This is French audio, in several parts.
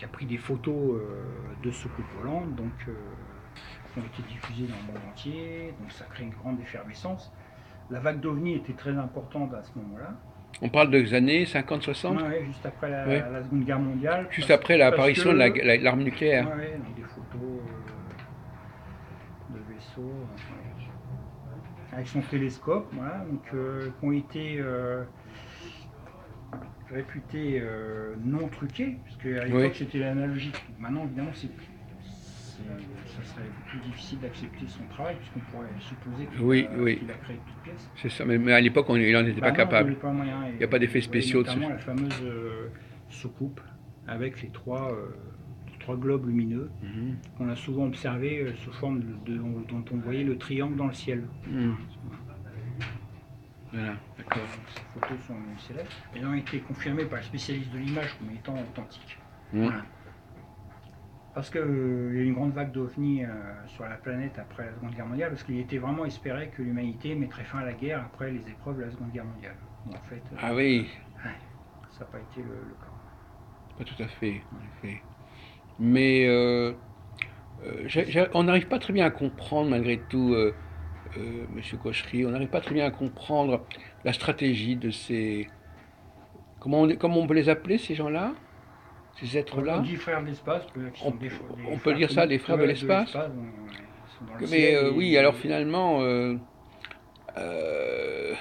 qui a pris des photos de soucoupes volantes, donc qui ont été diffusées dans le monde entier, donc ça crée une grande effervescence. La vague d'OVNI était très importante à ce moment-là. On parle des années 50-60. Ouais, ouais, juste après Oui. la Seconde Guerre mondiale, Juste après parce l'apparition de que l'arme nucléaire. ouais, ouais, donc des photos de vaisseaux avec son télescope, voilà, donc qui ont été réputés non truqués, parce qu'à Oui, l'époque c'était l'analogique. Maintenant, évidemment, ça serait plus difficile d'accepter son travail, puisqu'on pourrait supposer oui, oui. qu'il a créé de toutes pièces. C'est ça. Mais à l'époque, il n'en était pas Bah non, il n'y capable. avait pas moyen. Il n'y a pas d'effets Et, ouais, spéciaux dessus. notamment la fameuse soucoupe avec les trois globes lumineux Mhm. qu'on a souvent observé sous forme dont on voyait le triangle dans le ciel. Mhm. Voilà, d'accord. Donc, ces photos sont célèbres. Elles ont été confirmées par les spécialistes de l'image comme étant authentiques. Mhm. Voilà. Parce qu'il y a eu une grande vague d'OVNI sur la planète après la Seconde Guerre mondiale, parce qu'il était vraiment espéré que l'humanité mettrait fin à la guerre après les épreuves de la Seconde Guerre mondiale. Bon, en fait, Ah oui, ouais, ça n'a pas été le cas. pas tout à fait, en effet. Mais on n'arrive pas très bien à comprendre, malgré tout, Monsieur Cochery, on n'arrive pas très bien à comprendre la stratégie de ces... comment on peut les appeler, ces gens-là? Ces On êtres-là? dit frères de l'espace, qui On, sont des on peut frères dire ça, les frères de de l'espace? l'espace, ils sont dans le Mais ciel oui, alors et finalement, euh,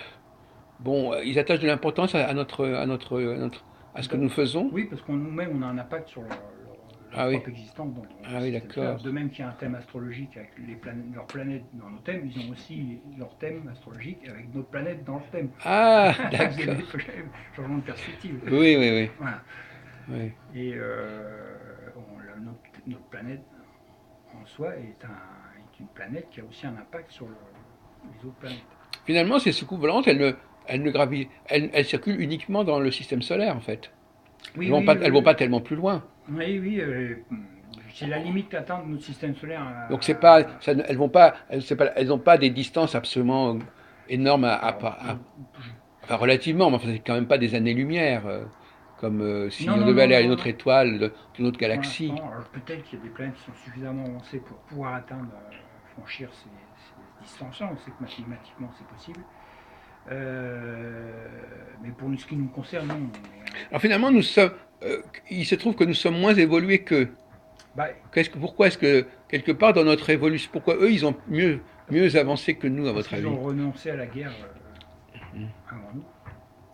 bon, ils attachent de l'importance à ce que tout à- nous faisons. oui, parce qu'on nous-mêmes, on a un impact sur leur Ah oui, propre existence dans le ah oui, système solaire. d'accord. De même qu'il y a un thème astrologique avec leurs planètes dans nos thèmes, ils ont aussi leur thème astrologique avec notre planète dans le thème. Ah, Il y a des d'accord. changements de perspective. Oui, oui, oui, Voilà. oui. Et notre planète en soi est une planète qui a aussi un impact sur les autres planètes. Finalement, ces soucoupes volantes, elles circulent uniquement dans le système solaire, en fait. Oui, oui, Elles vont pas tellement plus loin. oui, oui, c'est la limite atteinte de notre système solaire. Donc c'est pas, elles vont pas, elles n'ont pas des distances absolument énormes Alors, enfin relativement, mais enfin, c'est quand même pas des années-lumière, comme non, si on non, devait non, aller à non, une autre non. étoile d'une autre Pour galaxie. l'instant, alors peut-être qu'il y a des planètes qui sont suffisamment avancées pour pouvoir atteindre, franchir ces distances-là. On sait que mathématiquement c'est possible. Mais pour ce qui nous concerne, non. Alors finalement, il se trouve que nous sommes moins évolués qu'eux. Bah, Pourquoi est-ce que quelque part dans notre évolution, pourquoi eux ils ont mieux avancé que nous, à parce votre qu'ils avis? ont renoncé à la guerre avant nous.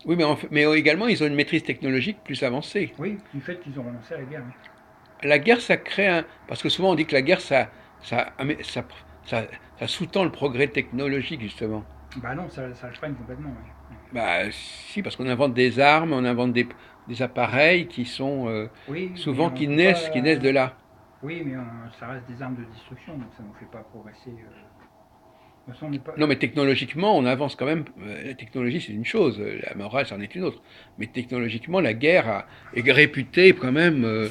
Oui, mais également ils ont une maîtrise technologique plus avancée. Oui, du fait qu'ils ont renoncé à la guerre. Oui. La guerre, ça crée un... Parce que souvent on dit que la guerre, ça, ça, ça, ça sous-tend le progrès technologique, justement. Bah non, ça le freine complètement. Oui, Bah si, parce qu'on invente des armes, on invente des appareils qui sont oui, mais souvent on peut qui naissent de pas. là. Oui, mais ça reste des armes de destruction, donc ça ne nous fait pas progresser. De toute façon, on n'est pas. Non, mais technologiquement, on avance quand même. La technologie, c'est une chose, la morale, c'en est une autre. Mais technologiquement, est réputée quand même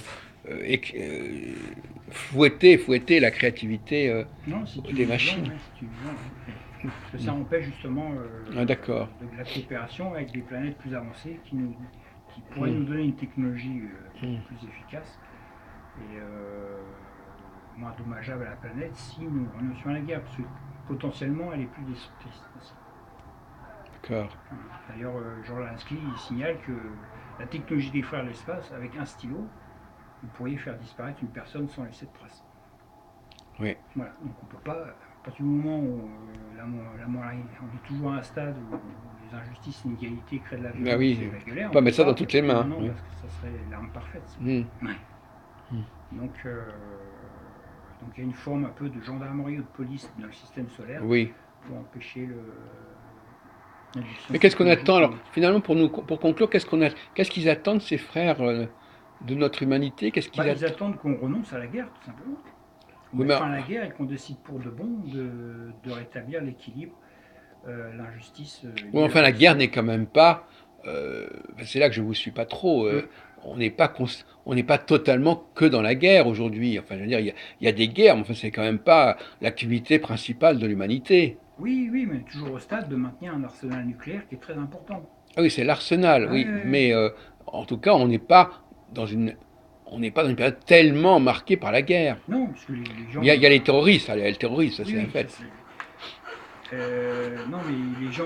fouetter la créativité Non, c'est une des illusion, machines. ouais, c'est une illusion. Ouais. Parce que ça empêche justement Ah, d'accord. de la coopération avec des planètes plus avancées qui pourraient Hmm. nous donner une technologie Hmm. beaucoup plus efficace et moins dommageable à la planète si nous renoncions à la guerre, parce que potentiellement elle est plus destructrice. D'accord. D'ailleurs, Jean Lansky il signale que la technologie des frères de l'espace, avec un stylo, vous pourriez faire disparaître une personne sans laisser de trace. Oui. Voilà, donc on peut pas, à partir du moment où la moralité, on est toujours à un stade où les injustices, l'inégalité créent de la Ah violence oui. et de la Faut galère, on pas peut mettre ça dans pas. toutes les Non, mains. non, Oui. parce que ça serait l'arme parfaite. Ça. Hmm. Ouais. Hmm. Donc, donc il y a une forme un peu de gendarmerie ou de police dans le système solaire Oui. pour empêcher Mais l'existence qu'est-ce qu'on attend technologique alors? Finalement, pour conclure, qu'est-ce qu'ils attendent ces frères de notre humanité? Qu'est-ce bah, qu'ils ils attendent? attendent qu'on renonce à la guerre, tout simplement. Qu'on Oui, mette mais fin à la guerre et qu'on décide pour de bon de rétablir l'équilibre, l'injustice oui, liée à enfin, la guerre Russie. n'est quand même pas. C'est là que je vous suis pas trop. Hum. On n'est pas totalement que dans la guerre aujourd'hui. Enfin, je veux dire, il y a des guerres, mais enfin, c'est quand même pas l'activité principale de l'humanité. Oui, oui, mais toujours au stade de maintenir un arsenal nucléaire qui est très important. Ah oui, c'est l'arsenal, Ouais, oui, ouais, mais en tout cas, on n'est pas dans une. on n'est pas dans une période tellement marquée par la guerre. Non, parce que les gens. Il y a les terroristes, allez, les terroristes, ça Oui, c'est un oui, ça fait. c'est. Non, mais les gens,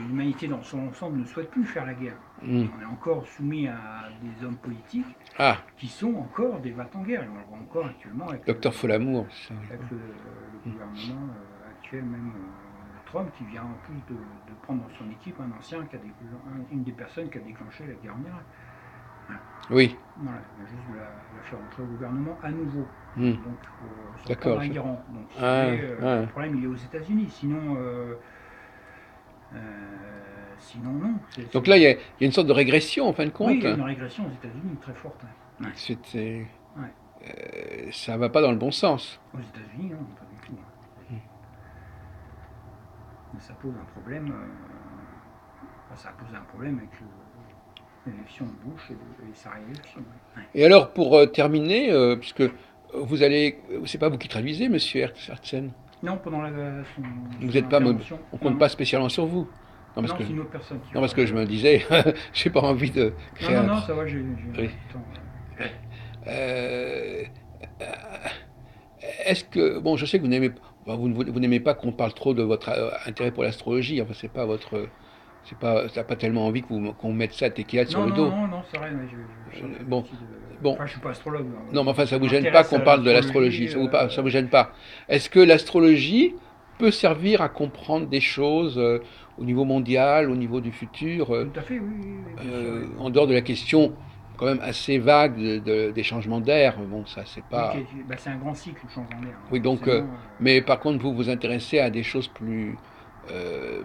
l'humanité dans son ensemble ne souhaite plus faire la guerre. Hmm. On est encore soumis à des hommes politiques Ah, qui sont encore des vats en guerre. Et on le voit encore actuellement docteur Folamour, c'est ça, avec oui. le gouvernement actuel, même Trump, qui vient en plus de prendre dans son équipe un ancien, une des personnes qui a déclenché la guerre en Irak. Oui, Voilà, il vient juste de la faire entrer au gouvernement à nouveau. hmm. Donc, pour s'en prendre D'accord. à l'Iran. Donc, si vous Ah, voulez, ah. le problème, il est aux États-Unis. Sinon, euh, sinon non. Donc là, il y a une sorte de régression en fin de Oui, compte. il y a une régression aux États-Unis très forte. Ouais. Ouais. Ça va pas dans le bon sens. Aux États-Unis, non, pas du tout. Mais ça pose un problème. Ça a posé un problème avec l'élection de Bush et sa réélection. Ouais. Et alors, pour terminer, puisque vous allez, c'est pas vous qui traduisez, Monsieur Hertzen. Non, pendant Vous son n'êtes pas, intervention. on Non, compte non. pas spécialement sur vous. Non, parce Non, que, c'est une autre personne qui non, va parce faire que je me disais, j'ai pas envie de Non, créer non, un. non, ça va, j'ai un peu Oui. de temps. Euh, Est-ce que, bon, je sais que vous n'aimez, enfin, vous n'aimez pas qu'on parle trop de votre intérêt pour l'astrologie. Enfin, c'est pas votre, c'est pas, t'as pas tellement envie qu'on mette ça tequila sur Non, le non, dos. non, non, c'est vrai, mais ça fait Bon, partie de. bon, Enfin, je suis pas astrologue. non, mais enfin, ça Je vous gêne pas m'intéresse qu'on à parle de l'astrologie, l'astrologie. ça vous gêne pas. Est-ce que l'astrologie peut servir à comprendre des choses au niveau mondial, au niveau du futur, Tout à fait, oui, oui, oui, bien sûr. en dehors de la question quand même assez vague des changements d'air? Bon, ça, c'est Oui, pas. bah, c'est un grand cycle, le changement d'air, hein, Oui, donc, forcément. mais par contre, vous vous intéressez à des choses plus.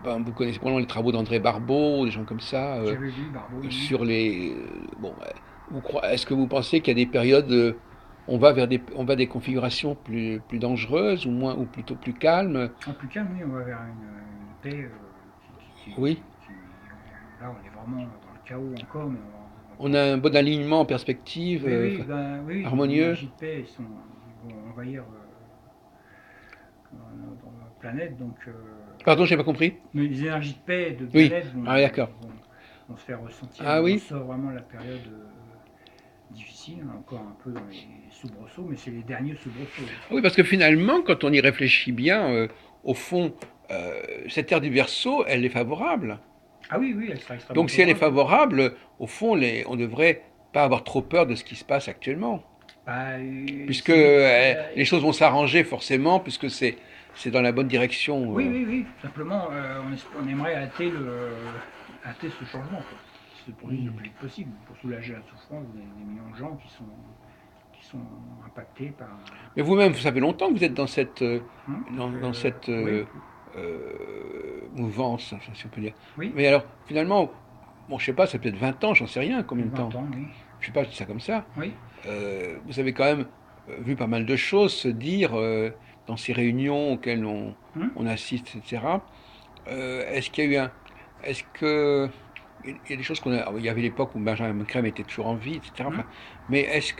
Ben, vous connaissez probablement les travaux d'André Barbeau, des gens comme ça, J'avais lu Barbeau, oui. sur les. Bon, est-ce que vous pensez qu'il y a des périodes, on va des configurations plus dangereuses ou moins, ou plutôt plus calmes? En plus calme, oui, on va vers une paix Oui, là, on est vraiment dans le chaos encore, mais on a un bon alignement en perspective, oui, oui, enfin, ben, oui, les harmonieux. énergies de paix ils vont envahir notre planète, donc Pardon, j'ai pas compris. mais les énergies de paix de Oui, bien-être ah d'accord. vont se faire ressentir. Ah On oui, sort vraiment de la période difficile, on est encore un peu dans les soubresauts, mais c'est les derniers soubresauts. oui, parce que finalement, quand on y réfléchit bien, au fond, cette ère du Verseau, elle est favorable. Ah oui, oui, elle sera extrêmement Donc si elle est favorable. favorable, au fond, on ne devrait pas avoir trop peur de ce qui se passe actuellement. Bah, Puisque c'est les choses vont s'arranger forcément, puisque c'est dans la bonne direction. oui, oui, oui. Simplement, on aimerait hâter ce changement, quoi. Se produise le plus vite possible pour soulager la souffrance des millions de gens qui sont impactés par. Mais vous-même, ça fait longtemps que vous êtes dans cette, Hein, dans cette oui, mouvance, enfin, si on peut dire. oui, Mais alors, finalement, bon, je sais pas, ça peut être 20 ans, j'en sais rien, combien de 20 temps. ans, oui. Je sais pas, je dis ça comme ça. Oui. Vous avez quand même vu pas mal de choses se dire dans ces réunions auxquelles Hein. on assiste, etc. Est-ce qu'il y a eu un. Est-ce que. Il y a des choses qu'on a. Il y avait l'époque où Benjamin Crème était toujours en vie, etc. Hein. Enfin, mais est-ce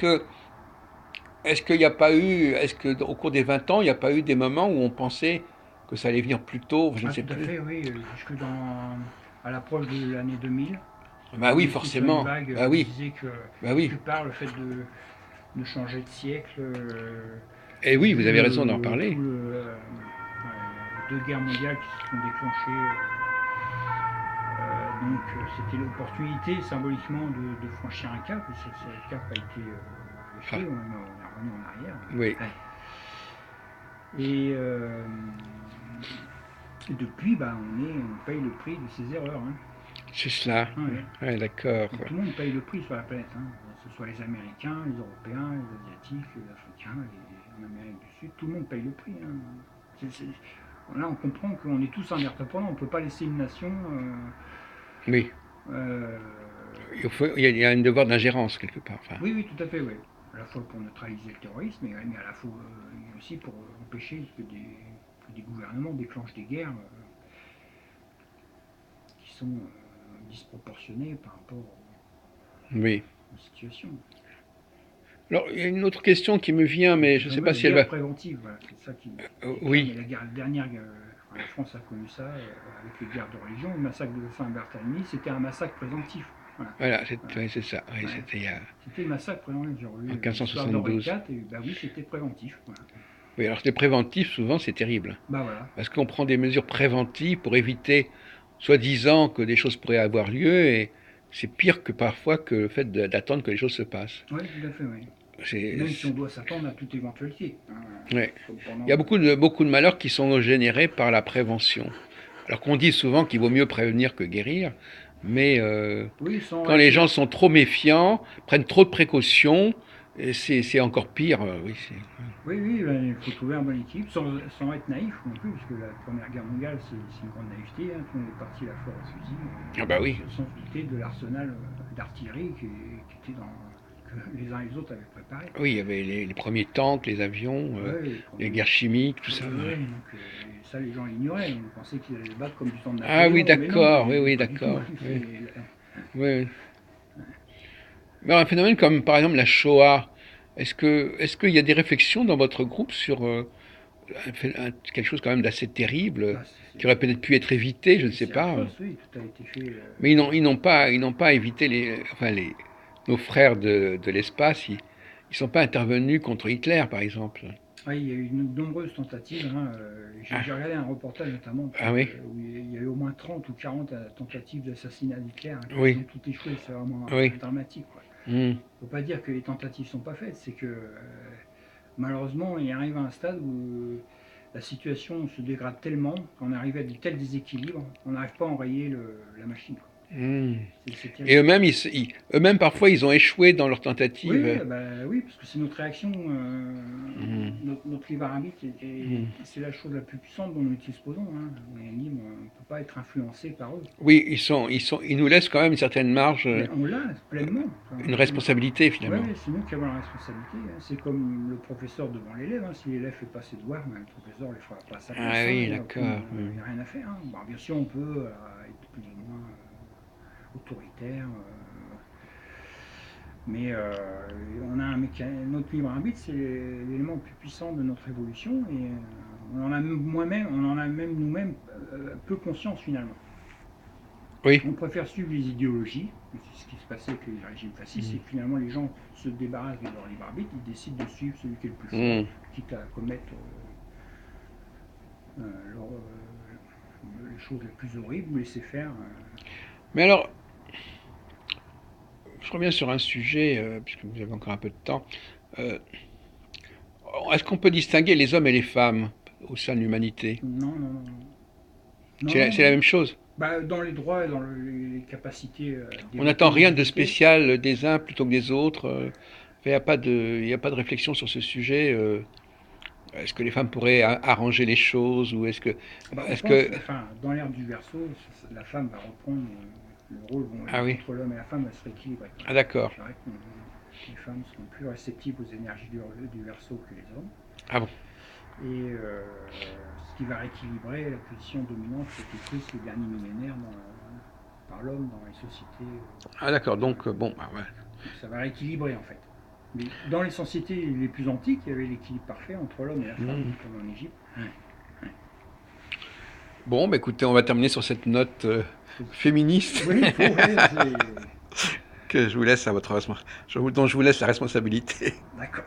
qu'il n'y a pas eu. Est-ce qu'au cours des 20 ans, il n'y a pas eu des moments où on pensait que ça allait venir plus tôt? Je ne Ah, sais tout à plus. fait, oui. À l'approche de l'année 2000, Bah on oui, était sur une forcément. vague Bah qui oui. disait que, Bah quelque oui. part, le fait de changer de siècle, Et oui, vous vu avez raison d'en parler. tout les deux guerres mondiales qui se sont déclenchées, donc c'était l'opportunité symboliquement de franchir un cap, et ce cap a été Ah, échoué, on est revenu en arrière. oui. Ouais. Et depuis, bah, on paye le prix de ses erreurs. Hein. C'est cela. Ouais. Ouais, d'accord. Et tout le monde paye le prix sur la planète, hein. Que ce soit les Américains, les Européens, les Asiatiques, les Africains, l'Amérique du Sud, tout le monde paye le prix. Hein. Là, on comprend qu'on est tous interdépendants, on ne peut pas laisser une nation. Oui. Euh, Il y a un devoir d'ingérence quelque part. Enfin, oui, oui, tout à fait, oui. À la fois pour neutraliser le terrorisme, mais à la fois aussi pour empêcher que des gouvernements déclenchent des guerres qui sont disproportionnées par rapport oui. aux situations. Alors, il y a une autre question qui me vient, mais je ne sais pas Les si elle guerres va. préventives, voilà, c'est ça qui est clair. Oui, Mais la dernière, la France a connu ça avec les guerres de religion. Le massacre de Saint-Barthélemy, c'était un massacre préventif. Voilà. Voilà, Voilà. ouais, c'est ça. Ouais, Ouais. c'était il y a- C'était le massacre préventif. J'ai en relu l'histoire d'Henri 1572. IV, et bah oui, c'était préventif. Voilà. Oui, alors les préventifs, souvent, c'est terrible. Bah voilà. Parce qu'on prend des mesures préventives pour éviter, soi-disant, que des choses pourraient avoir lieu, et c'est pire que parfois que le fait d'attendre que les choses se passent. Oui, tout à fait, oui. C'est, Même si on doit s'attendre à toute éventualité. Hein, ouais. comme Il y a pendant. beaucoup de malheurs qui sont générés par la prévention. Alors qu'on dit souvent qu'il vaut mieux prévenir que guérir, mais Oui, sans quand les être. gens sont trop méfiants, prennent trop de précautions, et c'est encore pire. Oui, Oui, oui, ben, il faut trouver un bon équilibre sans être naïf non plus, parce que la Première Guerre mondiale, c'est une grande naïveté. Hein, tout le monde est parti à la foire au fusil, ah bah oui, sans se douter de l'arsenal d'artillerie qui était que les uns et les autres avaient préparé. oui, il y avait les premiers tanks, les avions, Ouais, les guerres chimiques, tout ouais, ça. ouais, Ouais. donc, ça, les gens l'ignoraient. Ils pensaient qu'ils allaient se battre comme du temps de Ah oui, Napoléon, mais non, d'accord, oui, oui, pas du tout. d'accord. Oui, oui. Mais un phénomène comme par exemple la Shoah, est-ce qu'il y a des réflexions dans votre groupe sur quelque chose quand même d'assez terrible Bah, qui aurait peut-être pu être évité, je ne sais c'est pas. atroce, oui, tout a été fait. Mais ils n'ont pas évité nos frères de l'espace, ils sont pas intervenus contre Hitler, par exemple. Ouais, il y a eu de nombreuses tentatives. Hein, Ah, j'ai regardé un reportage notamment ah oui, où il y a eu au moins 30 ou 40 tentatives d'assassinat d'Hitler, hein, qui oui, ont toutes échoué. C'est vraiment oui. dramatique. Il Hmm, ne faut pas dire que les tentatives ne sont pas faites, c'est que malheureusement, il arrive à un stade où la situation se dégrade tellement qu'on arrive à de tels déséquilibres qu'on n'arrive pas à enrayer la machine. Quoi. hmm. C'est Et terrible. eux-mêmes parfois ils ont échoué dans leur Oui, tentative. bah, oui, parce que c'est notre réaction, Hmm, notre libre arbitre, et hmm. c'est la chose la plus puissante dont nous disposons. Hein. On est libre, on ne peut pas être influencé par eux. Oui, ils nous laissent quand même une certaine marge, Mais on l'a pleinement. Enfin, une responsabilité ouais, finalement. c'est nous qui avons la responsabilité. Hein. C'est comme le professeur devant l'élève. Hein. Si l'élève ne fait pas ses devoirs, ben, le professeur ne les fera pas à sa place. Ah Hein. oui, Il d'accord. n'y a rien à faire. Hein. Bon, bien sûr, on peut être plus ou moins autoritaire. Mais on a notre libre arbitre, c'est l'élément le plus puissant de notre évolution, et on en a même nous-mêmes peu conscience finalement. Oui. On préfère suivre les idéologies, c'est ce qui se passait avec les régimes fascistes, c'est Hmm, que finalement les gens se débarrassent de leur libre arbitre, ils décident de suivre celui qui est le plus fort, hmm. quitte à commettre les choses les plus horribles, ou laisser faire. Mais alors, je reviens sur un sujet, puisque vous avez encore un peu de temps. Euh, Est-ce qu'on peut distinguer les hommes et les femmes au sein de l'humanité? Non, non, non, non, non, C'est la non. même chose. Bah, dans les droits et dans les capacités On n'attend rien de d'évolutivité. spécial des uns plutôt que des autres. Il n'y a pas il y a pas de réflexion sur ce sujet. Est-ce que les femmes pourraient arranger les choses ou Bah, on est-ce pense, que, enfin, dans l'ère du Verseau, la femme va reprendre le rôle ah oui, entre l'homme et la femme va se rééquilibrer. ah d'accord. C'est vrai que les femmes sont plus réceptives aux énergies du Verseau que les hommes. Ah bon. Et ce qui va rééquilibrer la position dominante qui était prise ces derniers millénaires par l'homme dans les sociétés. Ah d'accord. Donc bon, bah, ouais. Donc ça va rééquilibrer en fait. Mais dans les sociétés les plus antiques, il y avait l'équilibre parfait entre l'homme et la femme, Hmm. comme en Égypte. Ouais. Bon, bah écoutez, on va terminer sur cette note féministe Oui, il faut, ouais, que je vous laisse à dont je vous laisse la responsabilité. d'accord.